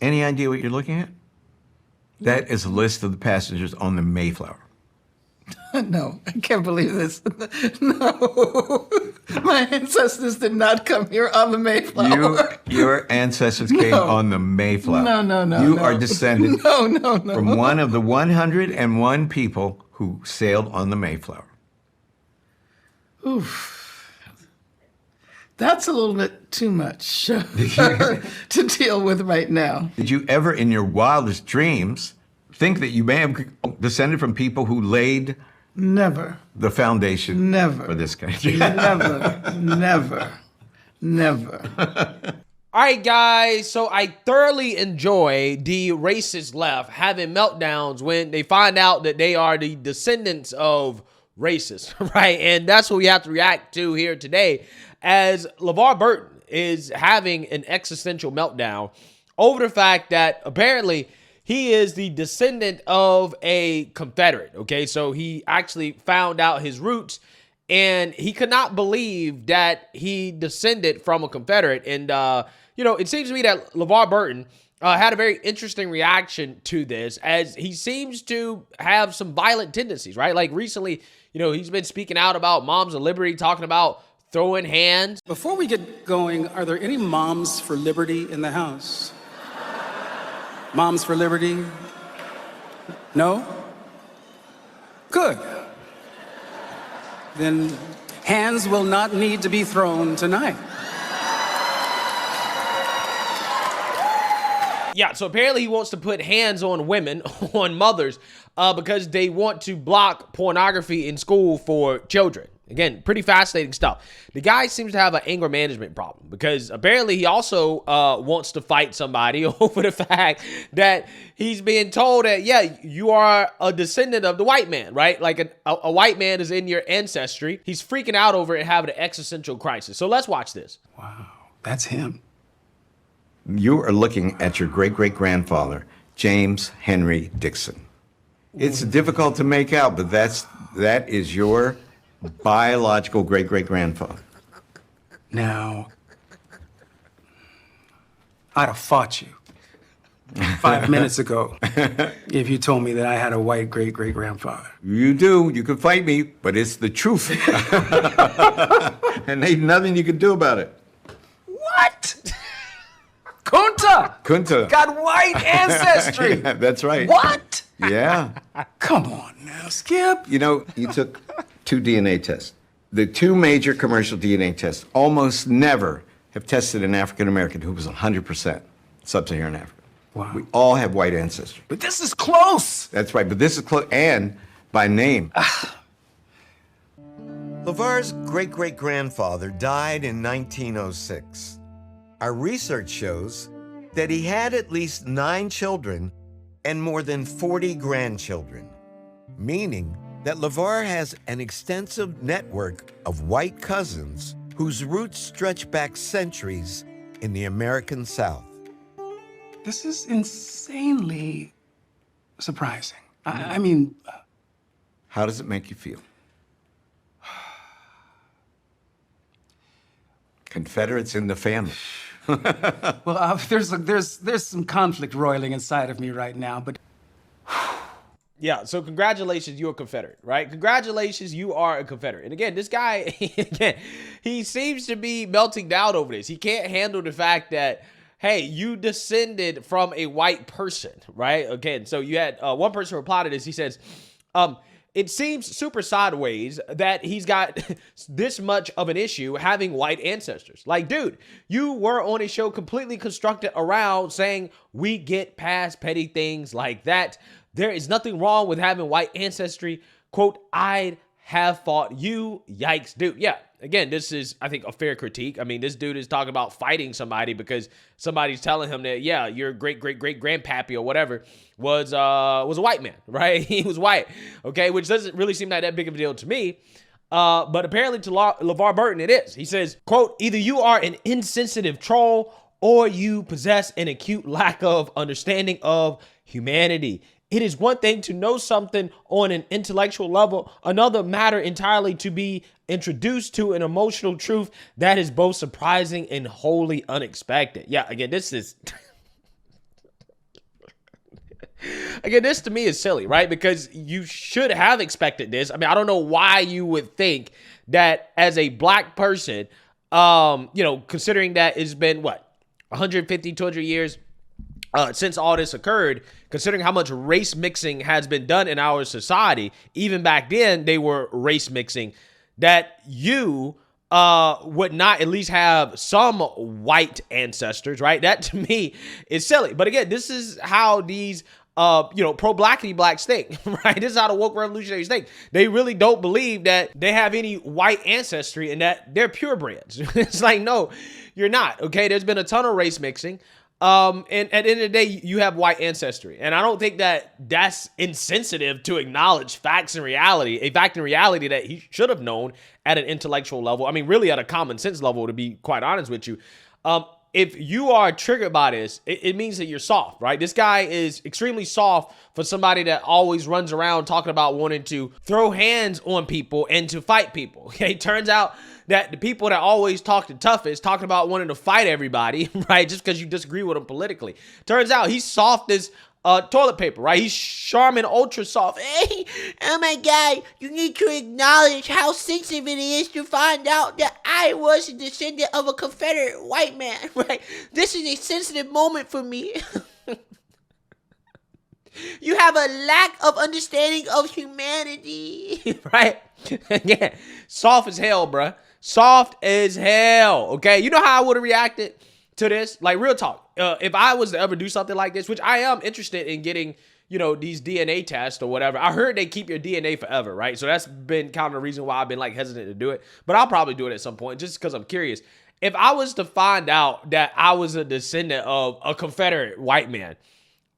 Any idea what you're looking at? That is a list of the passengers on the Mayflower. No, I can't believe this. No, my ancestors did not come here on the Mayflower. Your ancestors came on the Mayflower. No. You are descended No. from one of the 101 people who sailed on the Mayflower. Oof. That's a little bit too much to deal with right now. Did you ever, in your wildest dreams, think that you may have descended from people who laid Never. the foundation Never. for this country? Never. All right, guys, so I thoroughly enjoy the racist left having meltdowns when they find out that they are the descendants of racists, right? And that's what we have to react to here today, as LeVar Burton is having an existential meltdown over the fact that apparently he is the descendant of a Confederate, okay? So he actually found out his roots, and he could not believe that he descended from a Confederate. And, it seems to me that LeVar Burton had a very interesting reaction to this, as he seems to have some violent tendencies, right? Like recently, he's been speaking out about Moms of Liberty, talking about throwing hands. Before we get going, are there any moms for liberty in the house? Moms for liberty? No? Good. Then hands will not need to be thrown tonight. Yeah, so apparently he wants to put hands on women, on mothers, because they want to block pornography in school for children. Again, pretty fascinating stuff. The guy seems to have an anger management problem, because apparently he also wants to fight somebody over the fact that he's being told that, yeah, you are a descendant of the white man, right? Like a white man is in your ancestry. He's freaking out over it and having an existential crisis. So let's watch this. Wow, that's him. You are looking at your great-great-grandfather, James Henry Dixon. It's difficult to make out, but that is your biological great-great-grandfather. Now, I'd have fought you 5 minutes ago if you told me that I had a white great-great-grandfather. You do. You can fight me, but it's the truth. And ain't nothing you can do about it. What? Kunta got white ancestry. Yeah, that's right. What? Yeah. Come on now, Skip. You took 2 DNA tests. The 2 major commercial DNA tests almost never have tested an African American who was 100% sub-Saharan African. Wow. We all have white ancestry. But this is close. That's right, but this is close, and by name. LeVar's great-great-grandfather died in 1906. Our research shows that he had at least 9 children and more than 40 grandchildren, meaning that LeVar has an extensive network of white cousins whose roots stretch back centuries in the American South. This is insanely surprising. I mean... How does it make you feel? Confederates in the family. Well, there's some conflict roiling inside of me right now, but... Yeah, so congratulations, you're a Confederate, right? Congratulations, you are a Confederate. And again, this guy, he seems to be melting down over this. He can't handle the fact that, hey, you descended from a white person, right? Again, so you had one person reply to this. He says, it seems super sideways that he's got this much of an issue having white ancestors. Like, dude, you were on a show completely constructed around saying we get past petty things like that. There is nothing wrong with having white ancestry. Quote, I'd have fought you. Yikes, dude. Yeah, again, this is, I think, a fair critique. I mean, this dude is talking about fighting somebody because somebody's telling him that, yeah, your great-great-great-grandpappy or whatever was a white man, right? He was white, okay, which doesn't really seem like that big of a deal to me. But apparently to LeVar Burton, it is. He says, quote, either you are an insensitive troll or you possess an acute lack of understanding of humanity. It is one thing to know something on an intellectual level, another matter entirely to be introduced to an emotional truth that is both surprising and wholly unexpected. Yeah, again, this is... Again, this to me is silly, right? Because you should have expected this. I mean, I don't know why you would think that as a black person, considering that it's been 150, 200 years since all this occurred, considering how much race mixing has been done in our society, even back then they were race mixing, that you would not at least have some white ancestors, right? That to me is silly. But again, this is how these pro-blackity blacks think, right? This is how the woke revolutionaries think. They really don't believe that they have any white ancestry and that they're purebreds. It's like, no, you're not, okay? There's been a ton of race mixing. And at the end of the day, you have white ancestry. And I don't think that that's insensitive to acknowledge facts and reality, a fact and reality that he should have known at an intellectual level. I mean, really at a common sense level, to be quite honest with you. If you are triggered by this, it means that you're soft, right? This guy is extremely soft for somebody that always runs around talking about wanting to throw hands on people and to fight people. Okay, turns out that the people that always talk the toughest, talking about wanting to fight everybody, right? Just because you disagree with them politically. Turns out he's soft as toilet paper, right? He's Charmin ultra soft. Hey, oh my God, you need to acknowledge how sensitive it is to find out that I was a descendant of a Confederate white man, right? This is a sensitive moment for me. You have a lack of understanding of humanity, right? Yeah, soft as hell, bruh. Soft as hell, okay? You know how I would have reacted to this? Like, real talk. If I was to ever do something like this, which I am interested in getting, these DNA tests or whatever. I heard they keep your DNA forever, right? So that's been kind of the reason why I've been hesitant to do it. But I'll probably do it at some point just because I'm curious. If I was to find out that I was a descendant of a Confederate white man,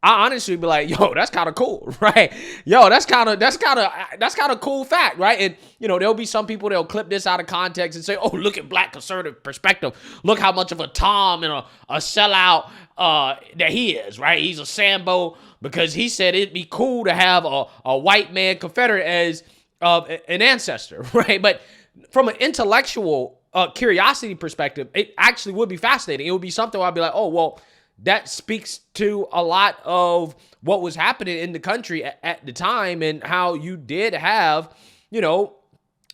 I honestly be like, yo, that's kind of cool, right? Yo, that's kind of cool fact, right? And there'll be some people that'll clip this out of context and say, oh, look at black conservative perspective. Look how much of a Tom and a sellout that he is, right? He's a Sambo because he said it'd be cool to have a white man Confederate as an ancestor, right? But from an intellectual curiosity perspective, it actually would be fascinating. It would be something where I'd be like, oh, well, that speaks to a lot of what was happening in the country at the time and how you did have,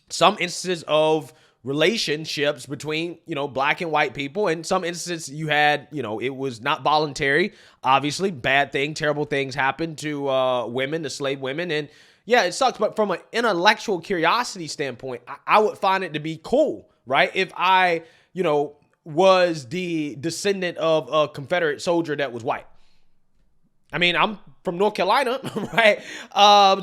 some instances of relationships between, black and white people. And some instances you had, it was not voluntary. Obviously, bad thing, terrible things happened to women, the slave women. And yeah, it sucks. But from an intellectual curiosity standpoint, I would find it to be cool, right? If I, was the descendant of a Confederate soldier that was white. I mean, I'm from North Carolina, right?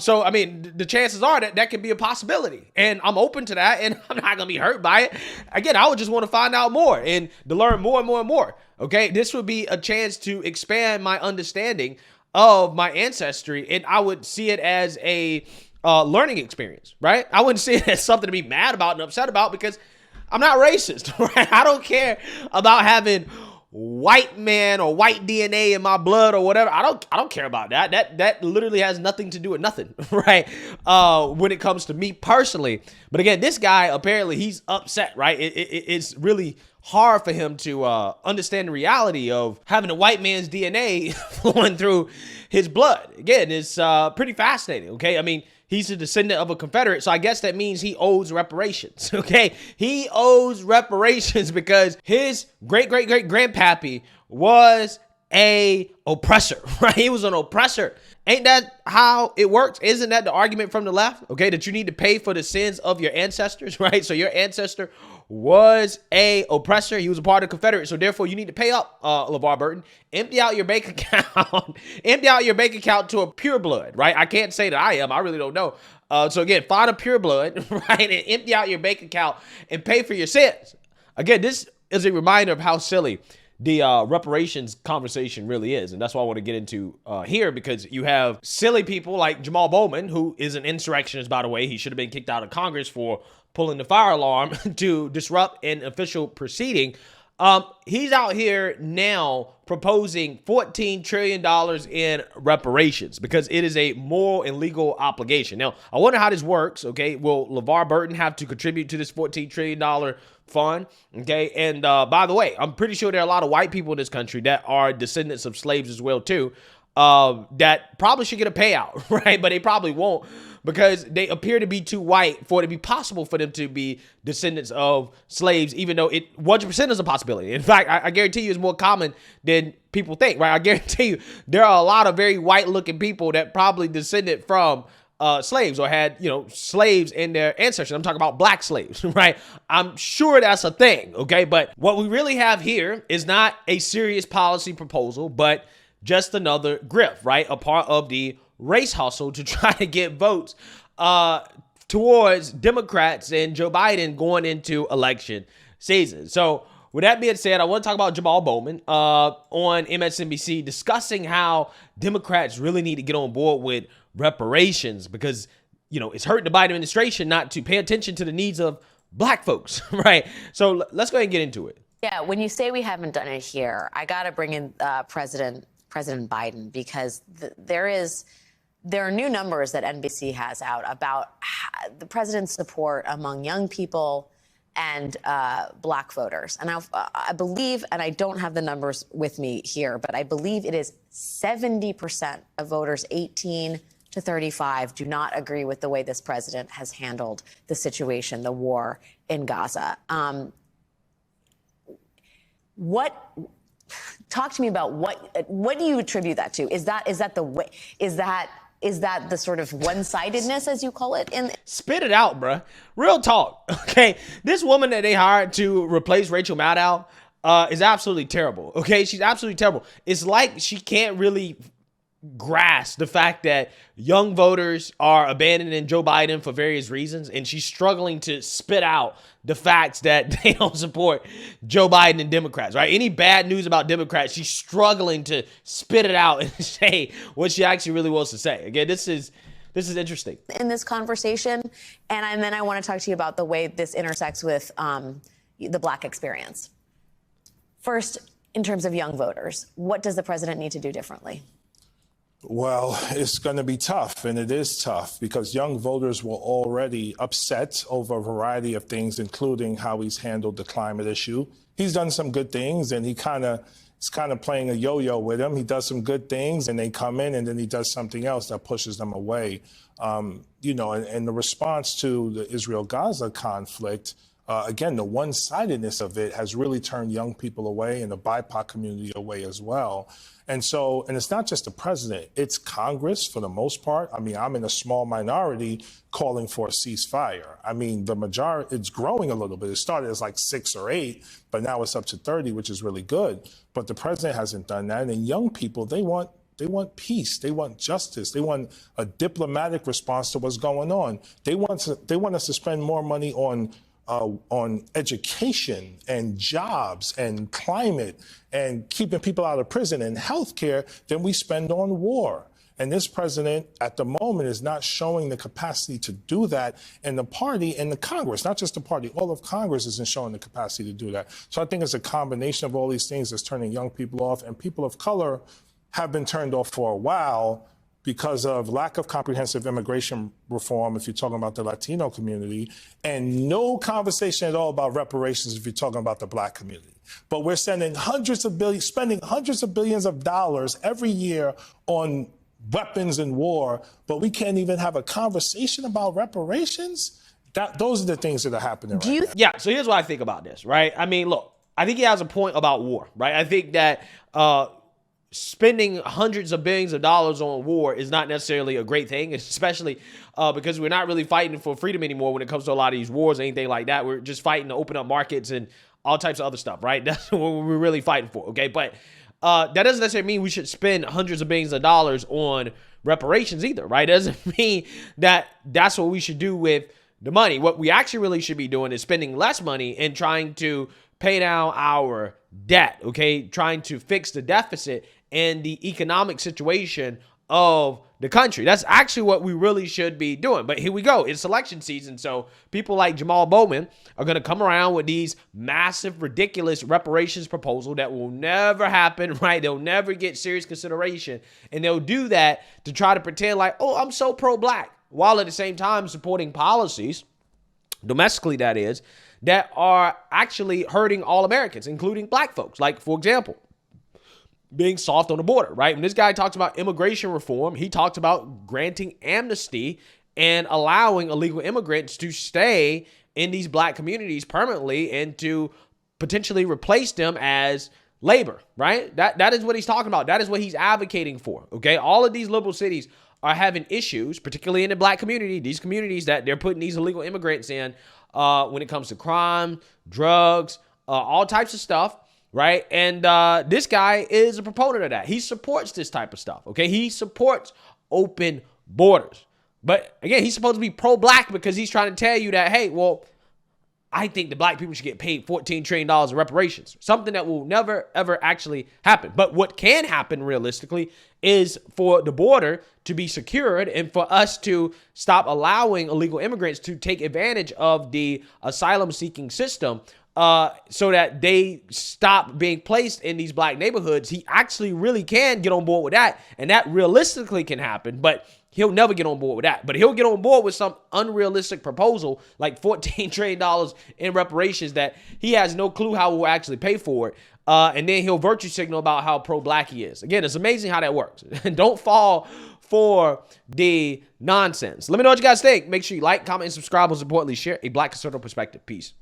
So, I mean, the chances are that could be a possibility. And I'm open to that, and I'm not going to be hurt by it. Again, I would just want to find out more and to learn more and more and more, okay? This would be a chance to expand my understanding of my ancestry, and I would see it as a learning experience, right? I wouldn't see it as something to be mad about and upset about because I'm not racist, right? I don't care about having white man or white DNA in my blood or whatever. I don't care about that. That literally has nothing to do with nothing, right? When it comes to me personally. But again, this guy, apparently he's upset, right? It's really hard for him to understand the reality of having a white man's DNA flowing through his blood. Again, it's pretty fascinating, okay? I mean, he's a descendant of a Confederate, so I guess that means he owes reparations, okay? He owes reparations because his great-great-great-grandpappy was a oppressor, right? He was an oppressor. Ain't that how it works? Isn't that the argument from the left, okay? That you need to pay for the sins of your ancestors, right? So your ancestor was a oppressor. He was a part of the Confederate. So therefore you need to pay up, LeVar Burton. Empty out your bank account. Empty out your bank account to a pure blood, right? I can't say that I am. I really don't know. So again, find a pure blood, right? And empty out your bank account and pay for your sins. Again, this is a reminder of how silly the reparations conversation really is. And that's what I want to get into here, because you have silly people like Jamal Bowman, who is an insurrectionist, by the way. He should have been kicked out of Congress for pulling the fire alarm to disrupt an official proceeding. He's out here now proposing $14 trillion in reparations because it is a moral and legal obligation. Now, I wonder how this works, okay? Will LeVar Burton have to contribute to this $14 trillion fund, okay? And by the way, I'm pretty sure there are a lot of white people in this country that are descendants of slaves as well, too. that probably should get a payout, right? But they probably won't because they appear to be too white for it to be possible for them to be descendants of slaves, even though it 100% is a possibility. In fact, I guarantee you it's more common than people think, right? I guarantee you there are a lot of very white-looking people that probably descended from slaves or had, slaves in their ancestors. I'm talking about black slaves, right? I'm sure that's a thing, okay? But what we really have here is not a serious policy proposal, but just another grift, right? A part of the race hustle to try to get votes towards Democrats and Joe Biden going into election season. So with that being said, I want to talk about Jamal Bowman on MSNBC discussing how Democrats really need to get on board with reparations because, it's hurting the Biden administration not to pay attention to the needs of black folks, right? So let's go ahead and get into it. Yeah, when you say we haven't done it here, I got to bring in President Biden because there are new numbers that NBC has out about the president's support among young people and black voters. And I believe, and I don't have the numbers with me here, but I believe it is 70% of voters 18 to 35 do not agree with the way this president has handled the situation, the war in Gaza. Talk to me about what do you attribute that to? Is that the way? Is that the sort of one-sidedness, as you call it? Spit it out, bruh. Real talk. Okay, this woman that they hired to replace Rachel Maddow is absolutely terrible. Okay, she's absolutely terrible. It's like she can't really grasp the fact that young voters are abandoning Joe Biden for various reasons, and she's struggling to spit out the facts that they don't support Joe Biden and Democrats, right? Any bad news about Democrats, she's struggling to spit it out and say what she actually really wants to say. Again, this is interesting. In this conversation, and then I want to talk to you about the way this intersects with the black experience. First, in terms of young voters, what does the president need to do differently? Well, it's going to be tough, and it is tough because young voters were already upset over a variety of things, including how he's handled the climate issue. He's done some good things, and he's kind of playing a yo-yo with them. He does some good things, and they come in, and then he does something else that pushes them away. And the response to the Israel-Gaza conflict, again, the one-sidedness of it has really turned young people away and the BIPOC community away as well. And it's not just the president, it's Congress for the most part. I mean, I'm in a small minority calling for a ceasefire. I mean, the majority, it's growing a little bit. It started as like 6 or 8, but now it's up to 30, which is really good. But the president hasn't done that. And young people, they want peace. They want justice. They want a diplomatic response to what's going on. They want us to spend more money on education and jobs and climate and keeping people out of prison and healthcare than we spend on war. And this president at the moment is not showing the capacity to do that. And the party and the Congress, not just the party, all of Congress isn't showing the capacity to do that. So I think it's a combination of all these things that's turning young people off, and people of color have been turned off for a while because of lack of comprehensive immigration reform, if you're talking about the Latino community, and no conversation at all about reparations if you're talking about the black community. But we're spending hundreds of billions of dollars every year on weapons and war, but we can't even have a conversation about reparations. Those are the things that are happening right now. Yeah, so here's what I think about this, right? I mean, look, I think he has a point about war, right? I think that spending hundreds of billions of dollars on war is not necessarily a great thing, especially because we're not really fighting for freedom anymore when it comes to a lot of these wars or anything like that. We're just fighting to open up markets and all types of other stuff, right? That's what we're really fighting for, okay? But that doesn't necessarily mean we should spend hundreds of billions of dollars on reparations either, right? Doesn't mean that that's what we should do with the money. What we actually really should be doing is spending less money and trying to pay down our debt, okay? Trying to fix the deficit and the economic situation of the country. That's actually what we really should be doing. But here we go. It's election season. So people like Jamal Bowman are going to come around with these massive, ridiculous reparations proposal that will never happen, right? They'll never get serious consideration. And they'll do that to try to pretend like, oh, I'm so pro-black, while at the same time supporting policies, domestically that is, that are actually hurting all Americans, including black folks. Like, for example, being soft on the border, right? When this guy talks about immigration reform, he talks about granting amnesty and allowing illegal immigrants to stay in these black communities permanently and to potentially replace them as labor, right? That is what he's talking about. That is what he's advocating for, okay? All of these liberal cities are having issues, particularly in the black community, these communities that they're putting these illegal immigrants in when it comes to crime, drugs, all types of stuff, right? And this guy is a proponent of that. He supports this type of stuff, okay? He supports open borders. But again, he's supposed to be pro-black because he's trying to tell you that, hey, well, I think the black people should get paid $14 trillion in reparations, something that will never, ever actually happen. But what can happen realistically is for the border to be secured and for us to stop allowing illegal immigrants to take advantage of the asylum seeking system so that they stop being placed in these black neighborhoods. He actually really can get on board with that. And that realistically can happen. But he'll never get on board with that. But he'll get on board with some unrealistic proposal like $14 trillion in reparations that he has no clue how we'll actually pay for it. And then he'll virtue signal about how pro-black he is. Again, it's amazing how that works. Don't fall for the nonsense. Let me know what you guys think. Make sure you like, comment, and subscribe. Most importantly, share a black conservative perspective. Peace.